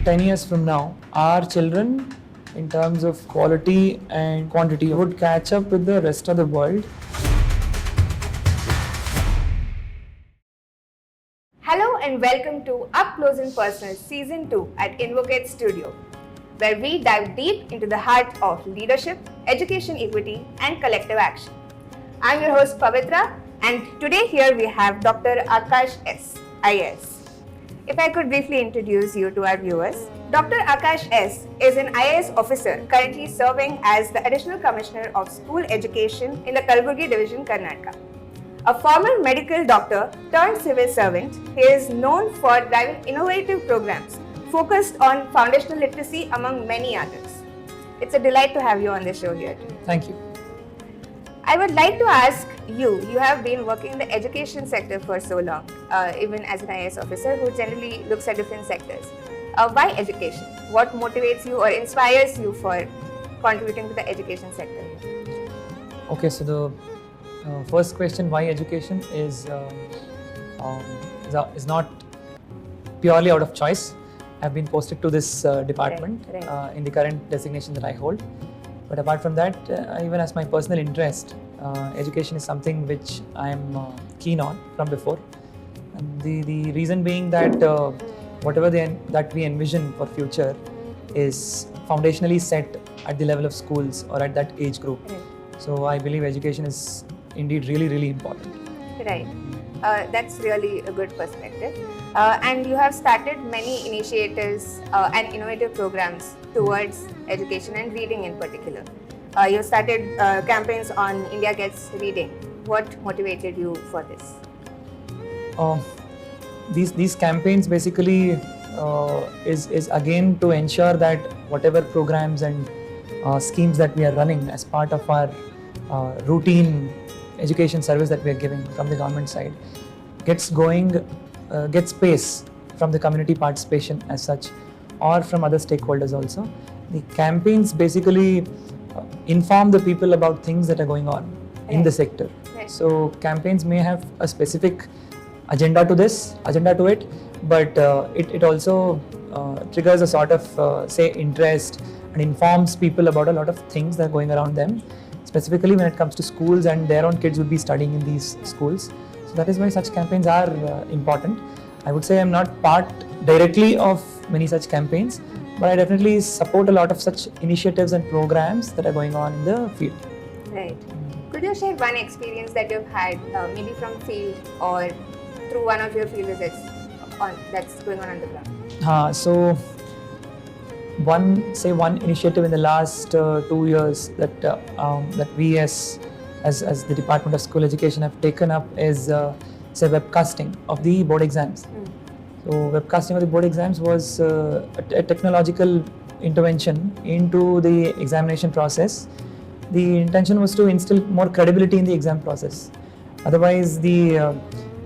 10 years from now, our children, in terms of quality and quantity, would catch up with the rest of the world. Hello and welcome to Up Close and Personal Season 2 at Invocate Studio, where we dive deep into the heart of leadership, education equity and collective action. I'm your host Pavitra, and today here we have Dr. Akash IAS. If I could briefly introduce you to our viewers, Dr. Akash S. is an IAS officer currently serving as the Additional Commissioner of School Education in the Kalaburgi Division, Karnataka. A former medical doctor turned civil servant, he is known for driving innovative programs focused on foundational literacy among many others. It's a delight to have you on the show here today. Thank you. I would like to ask you have been working in the education sector for so long, even as an IAS officer who generally looks at different sectors. Why education? What motivates you or inspires you for contributing to the education sector? Okay, so the first question, why education, is not purely out of choice. I've been posted to this department Right. In the current designation that I hold. But apart from that, even as my personal interest, education is something which I'm keen on from before. And the reason being that whatever that we envision for future is foundationally set at the level of schools or at that age group. Right. So I believe education is indeed really, really important. Right. That's really a good perspective. And you have started many initiatives and innovative programs towards education and reading in particular. You started campaigns on India Gets Reading. What motivated you for this? These campaigns basically is again to ensure that whatever programs and schemes that we are running as part of our routine education service that we are giving from the government side gets going, gets space from the community participation as such, or from other stakeholders also. The campaigns basically inform the people about things that are going on in the sector. Right. So campaigns may have a specific agenda to it, but it also triggers a sort of say interest and informs people about a lot of things that are going around them, specifically when it comes to schools, and their own kids would be studying in these schools. So that is why such campaigns are important. I would say I'm not part directly of many such campaigns, but I definitely support a lot of such initiatives and programs that are going on in the field. Right. Could you share one experience that you've had, maybe from field or through one of your field visits that's going on the ground? So one initiative in the last 2 years that we as the Department of School Education have taken up is say webcasting of the board exams. So webcasting of the board exams was a technological intervention into the examination process. The intention was to instill more credibility in the exam process. Otherwise, the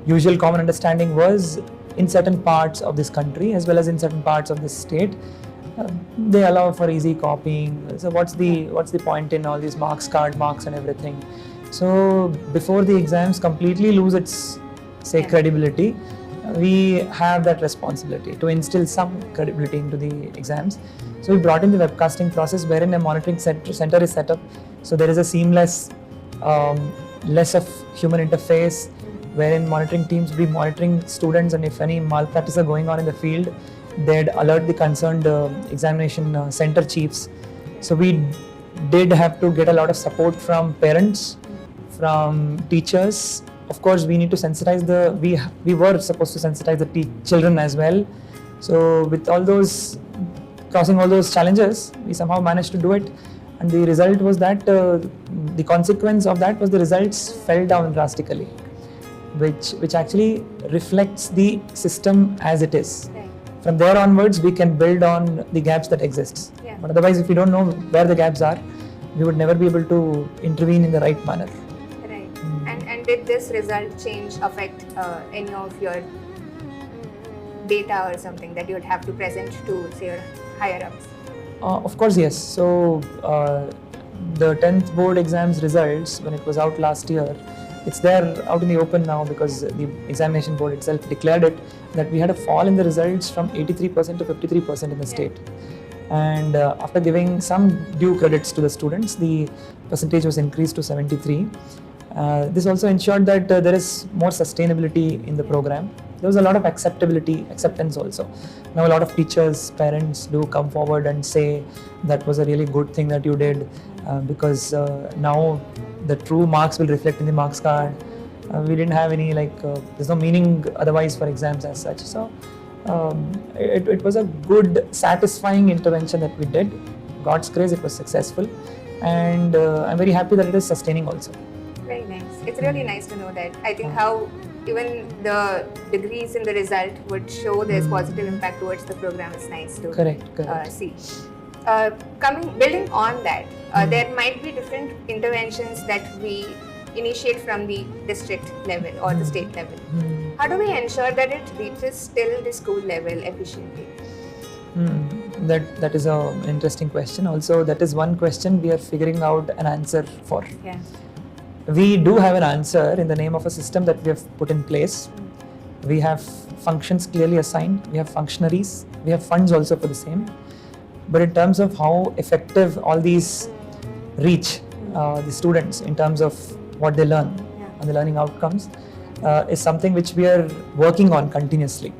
usual common understanding was in certain parts of this country as well as in certain parts of this state, they allow for easy copying. So what's the point in all these card marks and everything? So before the exams completely lose its credibility, we have that responsibility to instill some credibility into the exams. So we brought in the webcasting process wherein a monitoring center is set up. So there is a seamless, less of human interface, wherein monitoring teams will be monitoring students, and if any malpractice are going on in the field, they'd alert the concerned examination center chiefs. So we did have to get a lot of support from parents, from teachers. Of course, we need to sensitize we were supposed to sensitize the children as well. So with all those, crossing all those challenges, we somehow managed to do it. And the result was that, the consequence of that was the results fell down drastically, which actually reflects the system as it is. Right. From there onwards, we can build on the gaps that exist. Yeah. But otherwise, if we don't know where the gaps are, we would never be able to intervene in the right manner. Right. And did this result change affect any of your data or something that you would have to present to, say, your higher ups? Of course, yes. So the 10th board exams results, when it was out last year, it's there out in the open now, because the examination board itself declared it, that we had a fall in the results from 83% to 53% in the state. And after giving some due credits to the students, the percentage was increased to 73. This also ensured that there is more sustainability in the program. There was a lot of acceptance also. Now a lot of teachers, parents do come forward and say that was a really good thing that you did, because now the true marks will reflect in the marks card. We didn't have any there's no meaning otherwise for exams as such. So it was a good, satisfying intervention that we did. God's grace, it was successful, and I'm very happy that it is sustaining also. Very nice. It's really nice to know that. I think how even the degrees in the result would show there's positive impact towards the program is nice to Correct. see. Building on that, there might be different interventions that we initiate from the district level or the state level. How do we ensure that it reaches till the school level efficiently? That is an interesting question. Also, that is one question we are figuring out an answer for. Yeah. We do have an answer in the name of a system that we have put in place. We have functions clearly assigned, we have functionaries, we have funds also for the same. But in terms of how effective all these reach the students in terms of what they learn and the learning outcomes is something which we are working on continuously.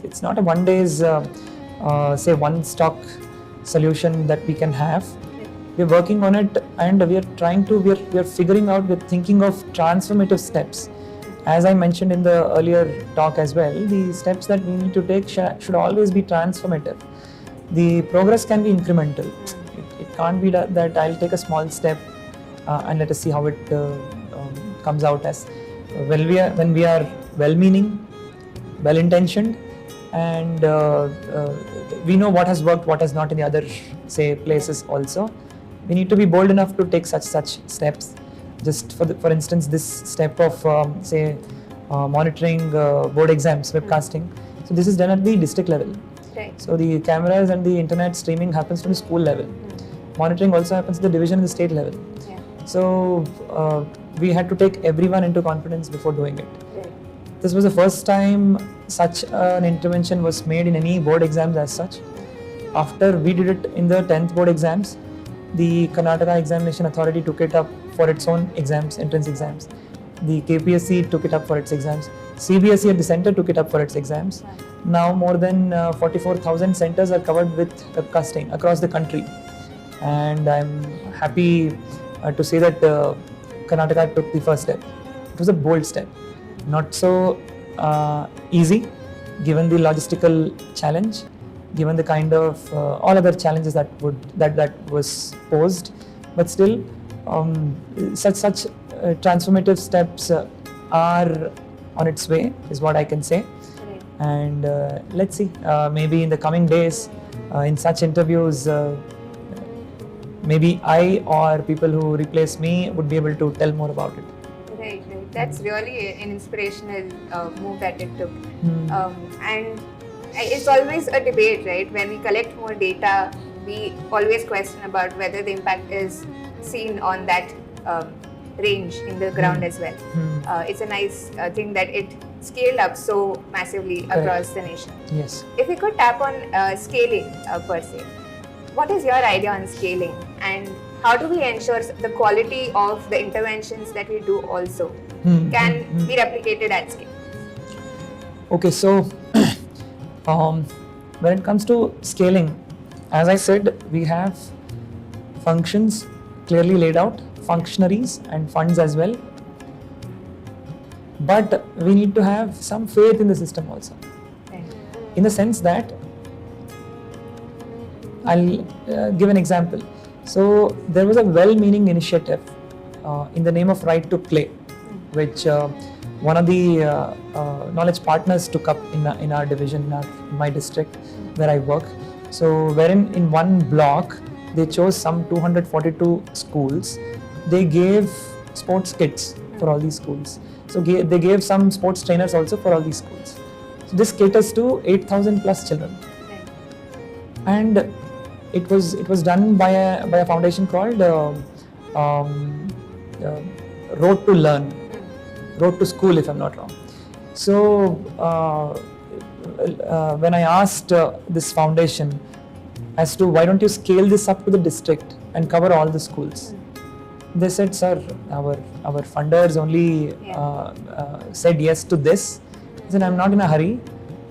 It's not a one day's one stock solution that we can have. We're working on it, and we are figuring out, we're thinking of transformative steps. As I mentioned in the earlier talk as well, the steps that we need to take should always be transformative. The progress can be incremental. It can't be that I'll take a small step and let us see how it comes out as. When we are well-meaning, well-intentioned, and we know what has worked, what has not in the other places also. We need to be bold enough to take such steps. Just for instance, this step of monitoring board exams, webcasting. So this is done at the district level. Right. So the cameras and the internet streaming happens from the school level. Monitoring also happens at the division and the state level. Yeah. So we had to take everyone into confidence before doing it. Right. This was the first time such an intervention was made in any board exams as such. After we did it in the 10th board exams, the Karnataka Examination Authority took it up for its own exams, entrance exams. The KPSC took it up for its exams. CBSE at the center took it up for its exams. Now more than 44,000 centers are covered with webcasting across the country. And I'm happy to say that Karnataka took the first step. It was a bold step. Not so easy, given the logistical challenge, given the kind of all other challenges that was posed, but still such transformative steps are on its way, is what I can say. Right. And let's see, maybe in the coming days, in such interviews, maybe I or people who replace me would be able to tell more about it. Right. That's really an inspirational move that it took. And it's always a debate, right? When we collect more data, we always question about whether the impact is seen on that range in the ground as well. It's a nice thing that it scaled up so massively across the nation. Yes. If we could tap on scaling per se, what is your idea on scaling, and how do we ensure the quality of the interventions that we do also can be replicated at scale? Okay, so when it comes to scaling, as I said, we have functions clearly laid out, functionaries and funds as well. But we need to have some faith in the system also. Right. In the sense that, I'll give an example. So there was a well-meaning initiative in the name of Right to Play, which one of the knowledge partners took up in our division, in my district where I work. So wherein in one block, they chose some 242 schools. They gave sports kits for all these schools. So they gave some sports trainers also for all these schools. So this caters to 8,000 plus children. And it was done by a foundation called Road to Learn. road to school, if I'm not wrong. So when I asked this foundation as to why don't you scale this up to the district and cover all the schools, they said, sir, our funders only said yes to this. I said, I'm not in a hurry.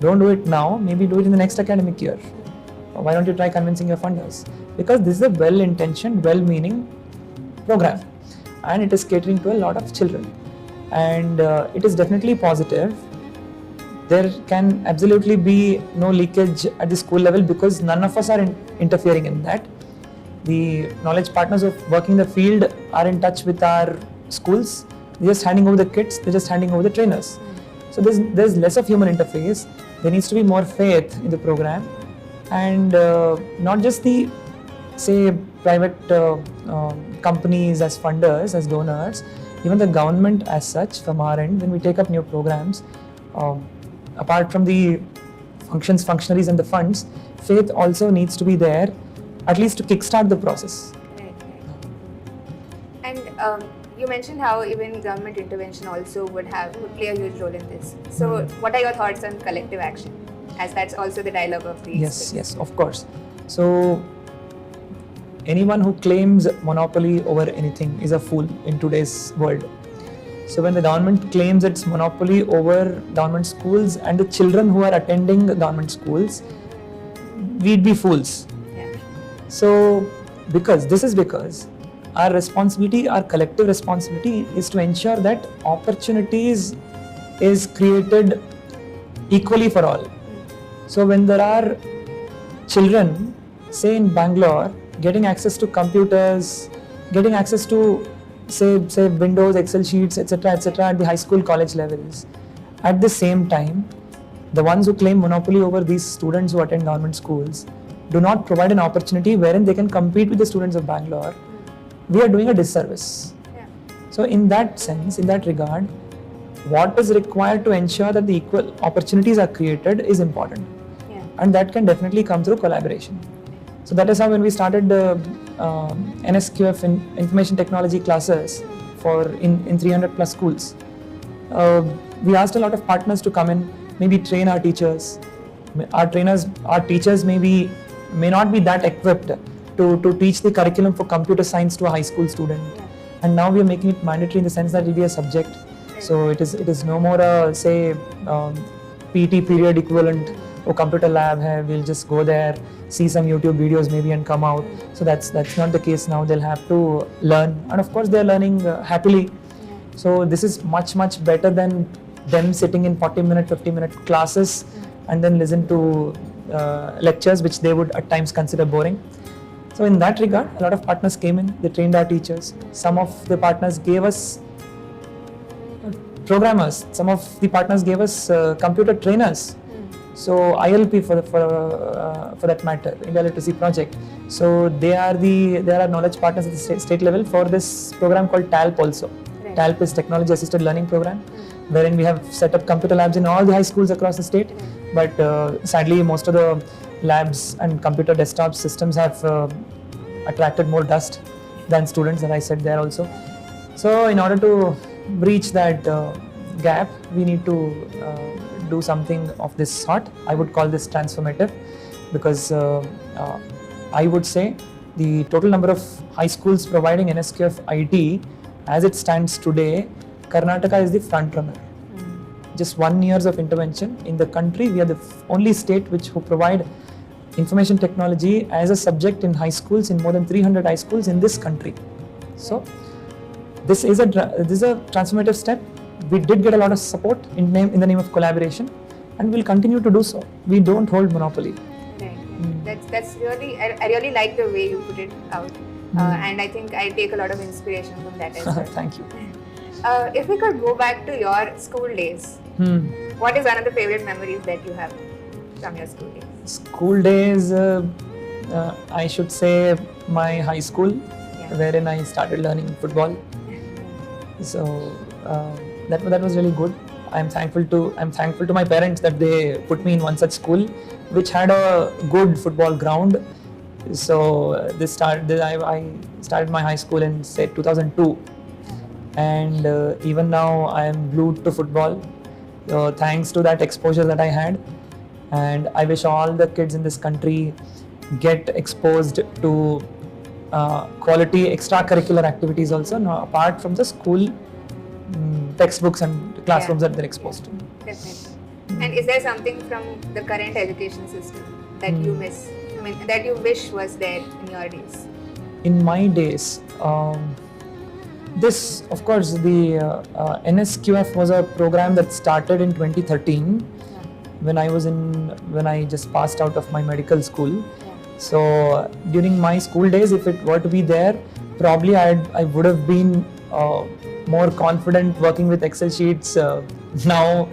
Don't do it now. Maybe do it in the next academic year. Why don't you try convincing your funders? Because this is a well-intentioned, well-meaning program, and it is catering to a lot of children, and it is definitely positive. There can absolutely be no leakage at the school level because none of us are interfering in that. The knowledge partners of working the field are in touch with our schools. They're just handing over the kits, they're just handing over the trainers. So there's less of human interface. There needs to be more faith in the program, and not just the, say, private companies as funders, as donors, even the government as such from our end. When we take up new programs, apart from the functionaries and the funds, faith also needs to be there, at least to kickstart the process. Right. And you mentioned how even government intervention also would play a huge role in this. So what are your thoughts on collective action, as that's also the dialogue of the Yes, of course. So anyone who claims monopoly over anything is a fool in today's world. So when the government claims its monopoly over government schools and the children who are attending government schools, we'd be fools. Yeah. So because our responsibility, our collective responsibility is to ensure that opportunities is created equally for all. So when there are children, say in Bangalore, getting access to computers, getting access to say Windows, Excel sheets, etc. at the high school, college levels, at the same time, the ones who claim monopoly over these students who attend government schools do not provide an opportunity wherein they can compete with the students of Bangalore. We are doing a disservice. Yeah. So in that sense, in that regard, what is required to ensure that the equal opportunities are created is important. Yeah. And that can definitely come through collaboration. So that is how when we started the NSQF information technology classes in 300 plus schools, we asked a lot of partners to come in, maybe train our teachers. Our teachers may not be that equipped to teach the curriculum for computer science to a high school student. Yeah. And now we are making it mandatory in the sense that it will be a subject. So it is no more a, say, PT period equivalent or computer lab hai, we'll just go there, see some YouTube videos maybe and come out. So that's not the case now. They'll have to learn, and of course they're learning happily. So this is much better than them sitting in 40-minute, 50-minute classes and then listen to lectures which they would at times consider boring. So in that regard, a lot of partners came in, they trained our teachers. Some of the partners gave us programmers, some of the partners gave us computer trainers. So ILP for that matter, India Literacy Project. So they are our knowledge partners at the state level for this program called TALP also. Right. TALP is Technology Assisted Learning Program, wherein we have set up computer labs in all the high schools across the state. But sadly, most of the labs and computer desktop systems have attracted more dust than students, that I said there also. So in order to breach that gap, we need to do something of this sort. I would call this transformative, because I would say the total number of high schools providing NSQF IT as it stands today, Karnataka is the front runner. Just 1 year of intervention in the country, we are the only state who provide information technology as a subject in high schools, in more than 300 high schools in this country. So this is a transformative step. We did get a lot of support in the name of collaboration, and we'll continue to do so. We don't hold monopoly. Right. That's really, I really like the way you put it out, and I think I take a lot of inspiration from that as well. Thank you. If we could go back to your school days, what is one of the favorite memories that you have from your school days? School days, I should say my high school, wherein I started learning football. So that was really good. I'm thankful to my parents that they put me in one such school, which had a good football ground. So I started my high school in say 2002. and even now I am glued to football. Thanks to that exposure that I had, and I wish all the kids in this country get exposed to quality extracurricular activities also, apart from the school textbooks and classrooms that they're exposed to. Definitely. And is there something from the current education system that you miss? I mean, that you wish was there in your days? In my days, this, of course, the NSQF was a program that started in 2013 when I just passed out of my medical school. So during my school days, if it were to be there, probably I would have been more confident working with Excel sheets now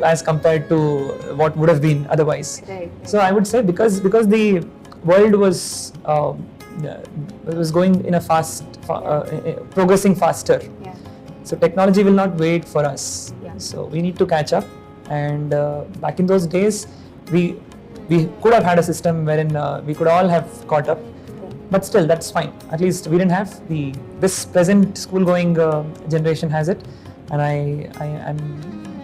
as compared to what would have been otherwise. Right. So I would say because the world was going in a progressing faster. Yeah. So technology will not wait for us. Yeah. So we need to catch up. And back in those days, we could have had a system wherein we could all have caught up. But still, that's fine. At least we didn't have this present school-going generation has it, and I'm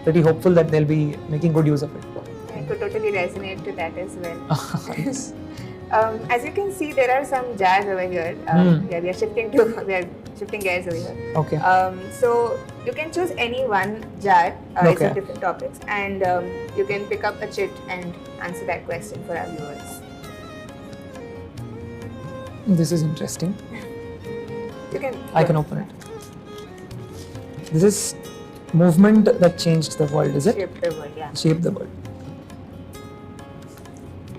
pretty hopeful that they'll be making good use of it. I could totally resonate to that as well. Yes. As you can see, there are some jars over here. Yeah, we are shifting gears over here. Okay. So you can choose any one jar. It's Okay. on different topics, and you can pick up a chit and answer that question for our viewers. This is interesting. You can. I can open it. This is movement that changed the world, is it? Shape the world, yeah. Shape the world.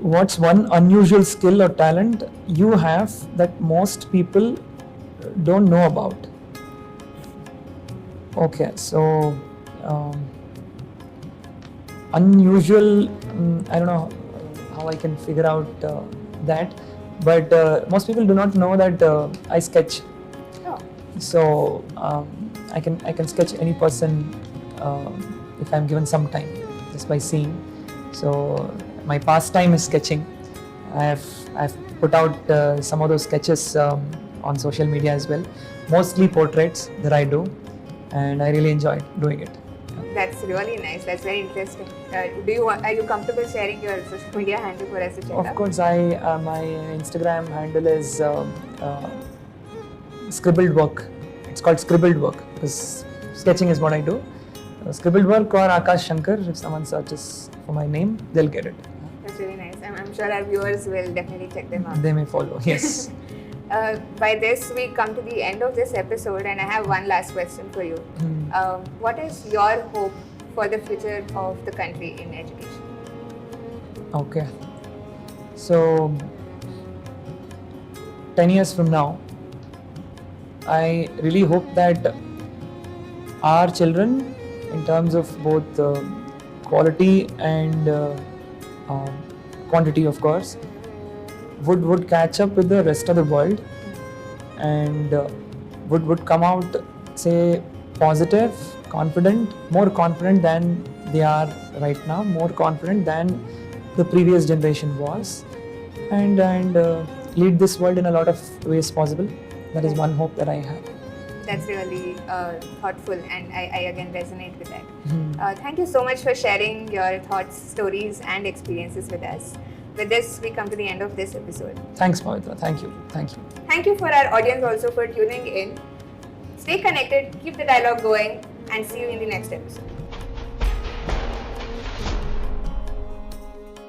What's one unusual skill or talent you have that most people don't know about? Okay, so unusual, I don't know how I can figure out that, but most people do not know that I sketch. Oh. So I can sketch any person if I'm given some time, just by seeing. So my pastime is sketching. I've put out some of those sketches on social media as well. Mostly portraits that I do, and I really enjoy doing it. That's really nice. That's very interesting. Are you comfortable sharing your social media handle for us to check out? Of course, my Instagram handle is scribbled work. It's called scribbled work because sketching is what I do. Scribbled work or Akash Shankar. If someone searches for my name, they'll get it. That's really nice. I'm sure our viewers will definitely check them out. They may follow. Yes. By this, we come to the end of this episode, and I have one last question for you. What is your hope for the future of the country in education? Okay. So 10 years from now, I really hope that our children, in terms of both quality and quantity, of course, would catch up with the rest of the world and would come out, say, positive, confident, more confident than they are right now, more confident than the previous generation was, and lead this world in a lot of ways possible. That is one hope that I have. That's really thoughtful, and I again resonate with that. Thank you so much for sharing your thoughts, stories, and experiences with us. With this, we come to the end of this episode. Thanks, Pavitra. Thank you. Thank you. Thank you for our audience also for tuning in. Stay connected, keep the dialogue going, and see you in the next episode.